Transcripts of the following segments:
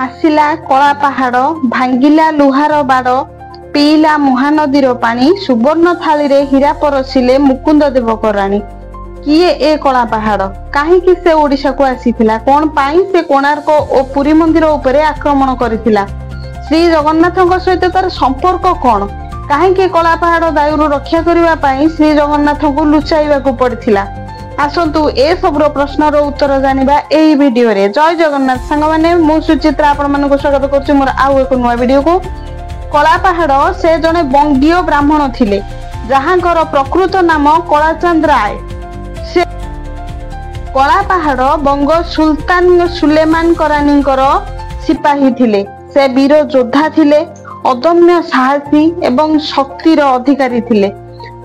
ଆସିଲା କଳା ପାହାଡ଼, ଭାଙ୍ଗିଲା ଲୁହାର ବାଡ଼, ପିଇଲା ମହାନଦୀର ପାଣି, ସୁବର୍ଣ୍ଣ ଥାଳିରେ ହୀରା ପରସିଲେ ମୁକୁନ୍ଦ ଦେବ କରାଣି। କିଏ ଏ କଳା ପାହାଡ଼? କାହିଁକି ସେ ଓଡ଼ିଶାକୁ ଆସିଥିଲା? କଣ ପାଇଁ ସେ କୋଣାର୍କ ଓ ପୁରୀ ମନ୍ଦିର ଉପରେ ଆକ୍ରମଣ କରିଥିଲା? ଶ୍ରୀ ଜଗନ୍ନାଥଙ୍କ ସହିତ ତାର ସମ୍ପର୍କ କଣ? କାହିଁକି କଳା ପାହାଡ଼ ଦାଉରୁ ରକ୍ଷା କରିବା ପାଇଁ ଶ୍ରୀ ଜଗନ୍ନାଥଙ୍କୁ ଲୁଚାଇବାକୁ ପଡ଼ିଥିଲା? ଆସନ୍ତୁ ଏସବୁର ପ୍ରଶ୍ନର ଉତ୍ତର ଜାଣିବା ଏହି ଭିଡିଓରେ। ଜୟ ଜଗନ୍ନାଥ ସାଙ୍ଗମାନେ, ମୁଁ ସୁଚିତ୍ରା ଆପଣମାନଙ୍କୁ ସ୍ୱାଗତ କରୁଛି ମୋର ଆଉ ଏକ ନୂଆ ଭିଡିଓକୁ। କଳା ପାହାଡ଼ ସେ ଜଣେ ବଙ୍ଗୀୟ ବ୍ରାହ୍ମଣ ଥିଲେ, ଯାହାଙ୍କର ପ୍ରକୃତ ନାମ କଳାଚାନ୍ଦ ରାୟ। ସେ କଳା ପାହାଡ଼ ବଙ୍ଗ ସୁଲତାନ ସୁଲେମାନ କରାନୀଙ୍କର ସିପାହୀ ଥିଲେ। ସେ ବୀର ଯୋଦ୍ଧା ଥିଲେ, ଅଦମ୍ୟ ସାହସୀ ଏବଂ ଶକ୍ତିର ଅଧିକାରୀ ଥିଲେ।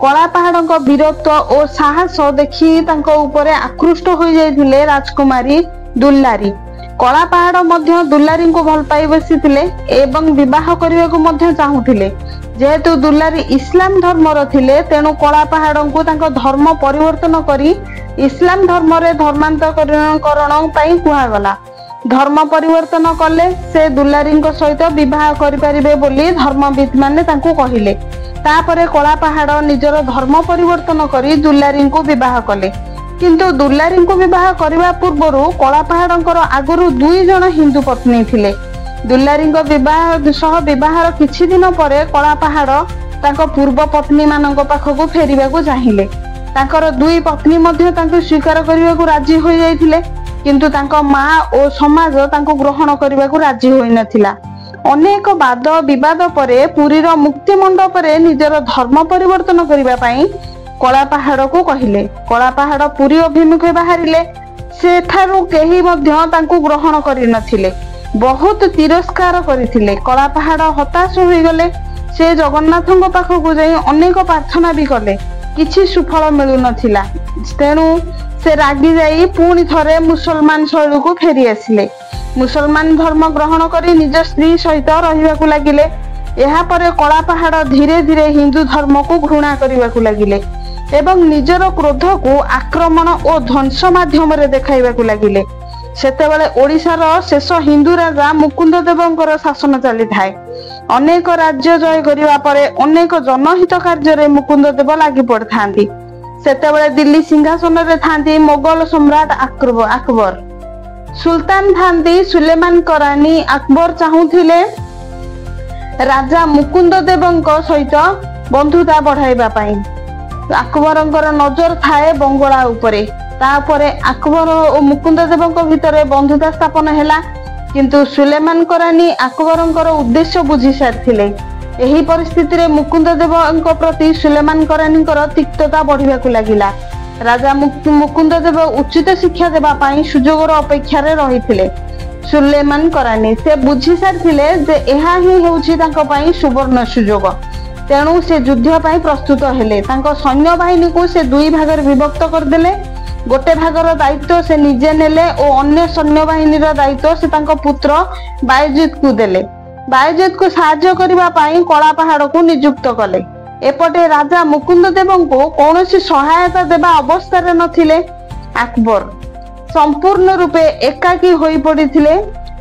କଳା ପାହାଡ଼ଙ୍କ ବୀରତ୍ୱ ଓ ସାହସ ଦେଖି ତାଙ୍କ ଉପରେ ଆକୃଷ୍ଟ ହୋଇଯାଇଥିଲେ ରାଜକୁମାରୀ ଦୁଲାରୀ। କଳା ପାହାଡ଼ ମଧ୍ୟ ଦୁଲାରୀଙ୍କୁ ଭଲ ପାଇ ବସିଥିଲେ ଏବଂ ବିବାହ କରିବାକୁ ମଧ୍ୟ ଚାହୁଁଥିଲେ। ଯେହେତୁ ଦୁଲାରୀ ଇସଲାମ ଧର୍ମର ଥିଲେ, ତେଣୁ କଳା ପାହାଡ଼ଙ୍କୁ ତାଙ୍କ ଧର୍ମ ପରିବର୍ତ୍ତନ କରି ଇସଲାମ ଧର୍ମରେ ଧର୍ମାନ୍ତରୀକରଣ ପାଇଁ କୁହାଗଲା। ଧର୍ମ ପରିବର୍ତ୍ତନ କଲେ ସେ ଦୁଲାରୀଙ୍କ ସହିତ ବିବାହ କରିପାରିବେ ବୋଲି ଧର୍ମବିଦ ମାନେ ତାଙ୍କୁ କହିଲେ। ତାପରେ କଳା ପାହାଡ଼ ନିଜର ଧର୍ମ ପରିବର୍ତ୍ତନ କରି ଦୁଲାରୀଙ୍କୁ ବିବାହ କଲେ। କିନ୍ତୁ ଦୁଲାରୀଙ୍କୁ ବିବାହ କରିବା ପୂର୍ବରୁ କଳା ପାହାଡ଼ଙ୍କର ଆଗରୁ 2 ଜଣ ହିନ୍ଦୁ ପତ୍ନୀ ଥିଲେ। ଦୁଲାରୀଙ୍କ ବିବାହର କିଛି ଦିନ ପରେ କଳା ପାହାଡ଼ ତାଙ୍କ ପୂର୍ବ ପତ୍ନୀ ମାନଙ୍କ ପାଖକୁ ଫେରିବାକୁ ଚାହିଁଲେ। ତାଙ୍କର 2 ପତ୍ନୀ ମଧ୍ୟ ତାଙ୍କୁ ସ୍ୱୀକାର କରିବାକୁ ରାଜି ହୋଇଯାଇଥିଲେ, କିନ୍ତୁ ତାଙ୍କ ମା ଓ ସମାଜ ତାଙ୍କୁ ଗ୍ରହଣ କରିବାକୁ ରାଜି ହୋଇନଥିଲା। ଅନେକ ବାଦ ବିବାଦ ପରେ ପୁରୀର ମୁକ୍ତି ମଣ୍ଡପରେ ନିଜର ଧର୍ମ ପରିବର୍ତ୍ତନ କରିବା ପାଇଁ କଳା ପାହାଡ଼କୁ କହିଲେ। କଳା ପାହାଡ଼ ପୁରୀ ଅଭିମୁଖେ ବାହାରିଲେ। ସେଠାରୁ କେହି ମଧ୍ୟ ତାଙ୍କୁ ଗ୍ରହଣ କରିନଥିଲେ, ବହୁତ ତିରସ୍କାର କରିଥିଲେ। କଳା ପାହାଡ଼ ହତାଶ ହୋଇଗଲେ। ସେ ଜଗନ୍ନାଥଙ୍କ ପାଖକୁ ଯାଇ ଅନେକ ପ୍ରାର୍ଥନା ବି କଲେ, କିଛି ସୁଫଳ ମିଳୁନଥିଲା। ତେଣୁ ସେ ରାଗି ଯାଇ ପୁଣି ଥରେ ମୁସଲମାନ ଶୈଳୀକୁ ଫେରି ଆସିଲେ। ମୁସଲମାନ ଧର୍ମ ଗ୍ରହଣ କରି ନିଜ ସ୍ତ୍ରୀ ସହିତ ରହିବାକୁ ଲାଗିଲେ। ଏହାପରେ କଳା ପାହାଡ଼ ଧୀରେ ଧୀରେ ହିନ୍ଦୁ ଧର୍ମକୁ ଘୃଣା କରିବାକୁ ଲାଗିଲେ ଏବଂ ନିଜର କ୍ରୋଧକୁ ଆକ୍ରମଣ ଓ ଧ୍ୱଂସ ମାଧ୍ୟମରେ ଦେଖାଇବାକୁ ଲାଗିଲେ। ସେତେବେଳେ ଓଡ଼ିଶାର ଶେଷ ହିନ୍ଦୁ ରାଜା ମୁକୁନ୍ଦ ଦେବଙ୍କର ଶାସନ ଚାଲିଥାଏ। ଅନେକ ରାଜ୍ୟ ଜୟ କରିବା ପରେ ଅନେକ ଜନହିତ କାର୍ଯ୍ୟରେ ମୁକୁନ୍ଦ ଦେବ ଲାଗି ପଡ଼ିଥାନ୍ତି। ସେତେବେଳେ ଦିଲ୍ଲୀ ସିଂହାସନରେ ଥାନ୍ତି ମୋଗଲ ସମ୍ରାଟ ଆକବର। ସୁଲତାନ ଥାନ୍ତି ସୁଲେମାନ କରାନୀ। ଆକବର ଚାହୁଁଥିଲେ ରାଜା ମୁକୁନ୍ଦ ଦେବଙ୍କ ସହିତ ବନ୍ଧୁତା ବଢାଇବା ପାଇଁ। ଆକବରଙ୍କର ନଜର ଥାଏ ବଙ୍ଗଳା ଉପରେ। ତାପରେ ଆକବର ଓ ମୁକୁନ୍ଦ ଦେବଙ୍କ ଭିତରେ ବନ୍ଧୁତା ସ୍ଥାପନ ହେଲା, କିନ୍ତୁ ସୁଲେମାନ କରାନୀ ଆକବରଙ୍କର ଉଦ୍ଦେଶ୍ୟ ବୁଝି ସାରିଥିଲେ। ଏହି ପରିସ୍ଥିତିରେ ମୁକୁନ୍ଦ ଦେବଙ୍କ ପ୍ରତି ସୁଲେମାନ କରାନୀଙ୍କର ତିକ୍ତତା ବଢିବାକୁ ଲାଗିଲା। ରାଜା ମୁକୁନ୍ଦ ଦେବ ଉଚିତ ଶିକ୍ଷା ଦେବା ପାଇଁ ସୁଯୋଗର ଅପେକ୍ଷାରେ ରହିଥିଲେ। ସୁଲେମାନ କରାନୀ ସେ ବୁଝି ସାରିଥିଲେ ଯେ ଏହା ହିଁ ହେଉଛି ତାଙ୍କ ପାଇଁ ସୁବର୍ଣ୍ଣ ସୁଯୋଗ। ତେଣୁ ସେ ଯୁଦ୍ଧ ପାଇଁ ପ୍ରସ୍ତୁତ ହେଲେ। ତାଙ୍କ ସୈନ୍ୟ ବାହିନୀକୁ ସେ 2 ଭାଗରେ ବିଭକ୍ତ କରିଦେଲେ। ଗୋଟେ ଭାଗର ଦାୟିତ୍ୱ ସେ ନିଜେ ନେଲେ ଓ ଅନ୍ୟ ସୈନ୍ୟବାହିନୀର ଦାୟିତ୍ୱ ସେ ତାଙ୍କ ପୁତ୍ର ବାୟଜିଦକୁ ଦେଲେ। ବାୟଜିଦକୁ ସାହାଯ୍ୟ କରିବା ପାଇଁ କଳା ପାହାଡ଼କୁ ନିଯୁକ୍ତ କଲେ। ଏପଟେ ରାଜା ମୁକୁନ୍ଦ ଦେବଙ୍କୁ କୌଣସି ସହାୟତା ଦେବା ଅବସ୍ଥାରେ ନଥିଲେ। ଆକବର ସମ୍ପୂର୍ଣ୍ଣ ରୂପେ ଏକାକୀ ହୋଇ ପଡ଼ିଥିଲେ।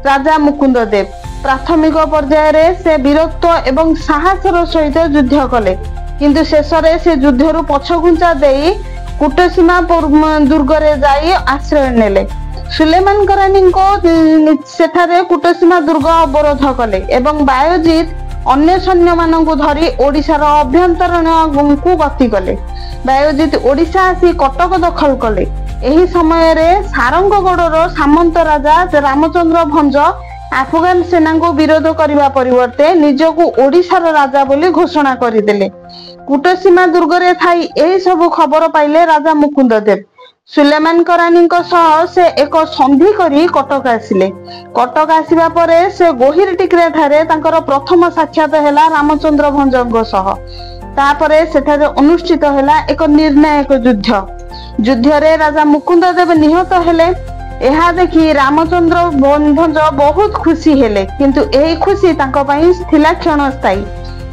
ରାଜା ମୁକୁନ୍ଦ ଦେବ ପ୍ରାଥମିକ ପର୍ଯ୍ୟାୟରେ ସେ ବୀରତ୍ୱ ଏବଂ ସାହସର ସହିତ ଯୁଦ୍ଧ କଲେ, କିନ୍ତୁ ଶେଷରେ ସେ ଯୁଦ୍ଧରୁ ପଛଘୁଞ୍ଚା ଦେଇ କୁଟସୀମା ଦୁର୍ଗରେ ଯାଇ ଆଶ୍ରୟ ନେଲେ। ସୁଲେମାନ କରାନୀଙ୍କ ସେଠାରେ କୁଟସୀମା ଦୁର୍ଗ ଅବରୋଧ କଲେ ଏବଂ ବାୟଜିଦ ଅନ୍ୟ ସୈନ୍ୟମାନଙ୍କୁ ଧରି ଓଡ଼ିଶାର ଅଭ୍ୟନ୍ତରୀଣକୁ ଗତି କଲେ। ବାୟଜିଦ ଓଡ଼ିଶା ଆସି କଟକ ଦଖଲ କଲେ। ଏହି ସମୟରେ ସାରଙ୍ଗଗଡ଼ର ସାମନ୍ତ ରାଜା ରାମଚନ୍ଦ୍ର ଭଞ୍ଜ ଆଫଗାନ ସେନାଙ୍କୁ ବିରୋଧ କରିବା ପରିବର୍ତ୍ତେ ନିଜକୁ ଓଡ଼ିଶାର ରାଜା ବୋଲି ଘୋଷଣା କରିଦେଲେ। କୁଟସୀମା ଦୁର୍ଗରେ ଥାଇ ଏହି ସବୁ ଖବର ପାଇଲେ ରାଜା ମୁକୁନ୍ଦ ଦେବ। ସୁଲେମାନ କରାନୀଙ୍କ ସହ ସେ ଏକ ସନ୍ଧି କରି କଟକ ଆସିଲେ। କଟକ ଆସିବା ପରେ ସେ ଗୋହିର ଟିକରା ଠାରେ ତାଙ୍କର ପ୍ରଥମ ସାକ୍ଷାତ ହେଲା ରାମଚନ୍ଦ୍ର ଭଞ୍ଜଙ୍କ ସହ। ତାପରେ ସେଠାରେ ଅନୁଷ୍ଠିତ ହେଲା ଏକ ନିର୍ଣ୍ଣାୟକ ଯୁଦ୍ଧ। ଯୁଦ୍ଧରେ ରାଜା ମୁକୁନ୍ଦ ଦେବ ନିହତ ହେଲେ। ଏହା ଦେଖି ରାମଚନ୍ଦ୍ର ଭଞ୍ଜ ବହୁତ ଖୁସି ହେଲେ, କିନ୍ତୁ ଏହି ଖୁସି ତାଙ୍କ ପାଇଁ ଥିଲା କ୍ଷଣସ୍ଥାୟୀ।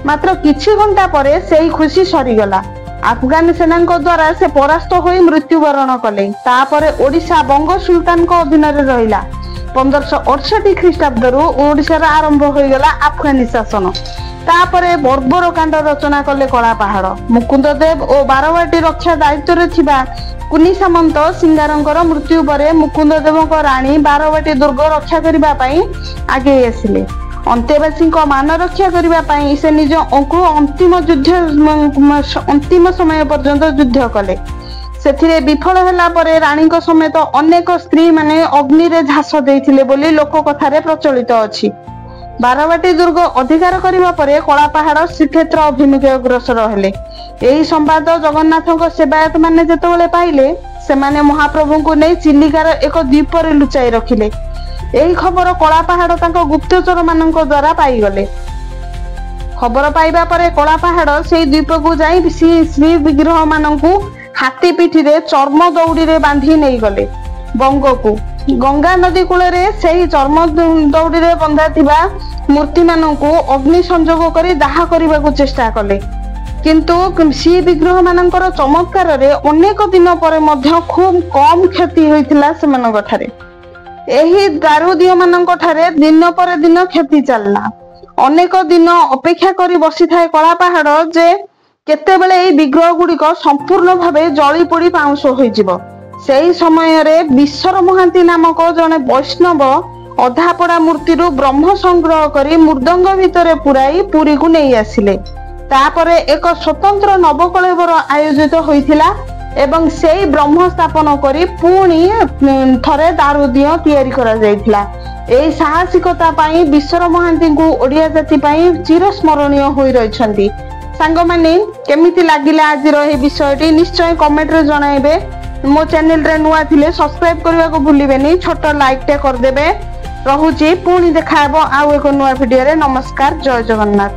ମାତ୍ର କିଛି ଘଣ୍ଟା ପରେ ସେହି ଖୁସି ସରିଗଲା। ଆଫଗାନ ସେନାଙ୍କ ଦ୍ୱାରା ସେ ପରାସ୍ତ ହୋଇ ମୃତ୍ୟୁବରଣ କଲେ। ତାପରେ ଓଡ଼ିଶା ବଙ୍ଗ ସୁଲତାନଙ୍କ ଅଧୀନରେ ରହିଲା। 1568 ଖ୍ରୀଷ୍ଟାବ୍ଦରୁ ଓଡ଼ିଶାର ଆରମ୍ଭ ହୋଇଗଲା ଆଫଗାନୀ ଶାସନ। ତାପରେ ବର୍ବର କାଣ୍ଡ ରଚନା କଲେ କଳାପାହାଡ଼। ମୁକୁନ୍ଦ ଦେବ ଓ ବାରବାଟୀ ରକ୍ଷା ଦାୟିତ୍ୱରେ ଥିବା କୁନି ସାମନ୍ତ ସିଙ୍ଗାରଙ୍କର ମୃତ୍ୟୁ ପରେ ମୁକୁନ୍ଦ ଦେବଙ୍କ ରାଣୀ ବାରବାଟୀ ଦୁର୍ଗ ରକ୍ଷା କରିବା ପାଇଁ ଆଗେଇ ଆସିଲେ। ଅନ୍ତେବାସୀଙ୍କ ମାନ ରକ୍ଷା କରିବା ପାଇଁ ସେ ନିଜକୁ ଅନ୍ତିମ ସମୟ ପର୍ଯ୍ୟନ୍ତ ଯୁଦ୍ଧ କଲେ। ସେଥିରେ ବିଫଳ ହେଲା ପରେ ରାଣୀଙ୍କ ସମେତ ଅନେକ ସ୍ତ୍ରୀ ମାନେ ଅଗ୍ନିରେ ଝାସ ଦେଇଥିଲେ ବୋଲି ଲୋକ କଥାରେ ପ୍ରଚଳିତ ଅଛି। ବାରବାଟୀ ଦୁର୍ଗ ଅଧିକାର କରିବା ପରେ କଳାପାହାଡ଼ ଶ୍ରୀକ୍ଷେତ୍ର ଅଭିମୁଖେ ଅଗ୍ରସର ହେଲେ। ଏହି ସମ୍ବାଦ ଜଗନ୍ନାଥଙ୍କ ସେବାୟତ ମାନେ ଯେତେବେଳେ ପାଇଲେ, ସେମାନେ ମହାପ୍ରଭୁଙ୍କୁ ନେଇ ଚିଲିକାର ଏକ ଦ୍ୱୀପରେ ଲୁଚାଇ ରଖିଲେ। ଏହି ଖବର କଳାପାହାଡ଼ ତାଙ୍କ ଗୁପ୍ତଚର ମାନଙ୍କ ଦ୍ୱାରା ପାଇଗଲେ। ଖବର ପାଇବା ପରେ କଳାପାହାଡ଼ ସେଇ ଦ୍ୱୀପକୁ ଯାଇ ଶ୍ରୀ ବିଗ୍ରହ ମାନଙ୍କୁ ହାତୀ ପିଠିରେ ଚର୍ମ ଦଉଡ଼ିରେ ବାନ୍ଧି ନେଇଗଲେ ବଙ୍ଗକୁ। ଗଙ୍ଗା ନଦୀ କୂଳରେ ସେହି ଚର୍ମ ଦଉଡ଼ିରେ ବନ୍ଧା ଥିବା ମୂର୍ତ୍ତି ମାନଙ୍କୁ ଅଗ୍ନି ସଂଯୋଗ କରି ଦାହ କରିବାକୁ ଚେଷ୍ଟା କଲେ। କିନ୍ତୁ ଶ୍ରୀ ବିଗ୍ରହ ମାନଙ୍କର ଚମତ୍କାରରେ ଅନେକ ଦିନ ପରେ ମଧ୍ୟ ଖୁବ୍ କମ୍ କ୍ଷତି ହୋଇଥିଲା ସେମାନଙ୍କ ଠାରେ। ଏହି ଦାରୁଦିଅ ମାନଙ୍କ ଠାରେ ଦିନ ପରେ ଦିନ କ୍ଷତି ଚାଲିଲା। ଅନେକ ଦିନ ଅପେକ୍ଷା କରି ବସିଥାଏ କଳାପାହାଡ଼ ଯେ କେତେବେଳେ ଏହି ବିଗ୍ରହ ଗୁଡିକ ସମ୍ପୂର୍ଣ୍ଣ ଭାବେ ଜଳି ପୋଡ଼ି ପାଉଁଶ ହୋଇଯିବ। ସେହି ସମୟରେ ବିଶ୍ୱର ମହାନ୍ତି ନାମକ ଜଣେ ବୈଷ୍ଣବ ଅଧାପୋଡ଼ା ମୂର୍ତ୍ତିରୁ ବ୍ରହ୍ମ ସଂଗ୍ରହ କରି ମୃଦଙ୍ଗ ଭିତରେ ପୁରାଇ ପୁରୀକୁ ନେଇ ଆସିଲେ। ତାପରେ ଏକ ସ୍ୱତନ୍ତ୍ର ନବକଳେବର ଆୟୋଜିତ ହୋଇଥିଲା ଏବଂ ସେଇ ବ୍ରହ୍ମ ସ୍ଥାପନ କରି ପୁଣି ଥରେ ଦାରୁଦିଅ ତିଆରି କରାଯାଇଥିଲା। ଏହି ସାହସିକତା ପାଇଁ ବିଶ୍ୱର ମହାନ୍ତିଙ୍କୁ ଓଡ଼ିଆ ଜାତି ପାଇଁ ଚିରସ୍ମରଣୀୟ ହୋଇ ରହିଛନ୍ତି। ସାଙ୍ଗମାନେ, କେମିତି ଲାଗିଲା ଆଜିର ଏହି ବିଷୟଟି ନିଶ୍ଚୟ କମେଣ୍ଟରେ ଜଣାଇବେ। ମୋ ଚ୍ୟାନେଲରେ ନୂଆ ଥିଲେ ସବସ୍କ୍ରାଇବ କରିବାକୁ ଭୁଲିବେନି। ଛୋଟ ଲାଇକଟେ କରିଦେବେ। ରହୁଛି, ପୁଣି ଦେଖାହେବ ଆଉ ଏକ ନୂଆ ଭିଡିଓରେ। ନମସ୍କାର, ଜୟ ଜଗନ୍ନାଥ।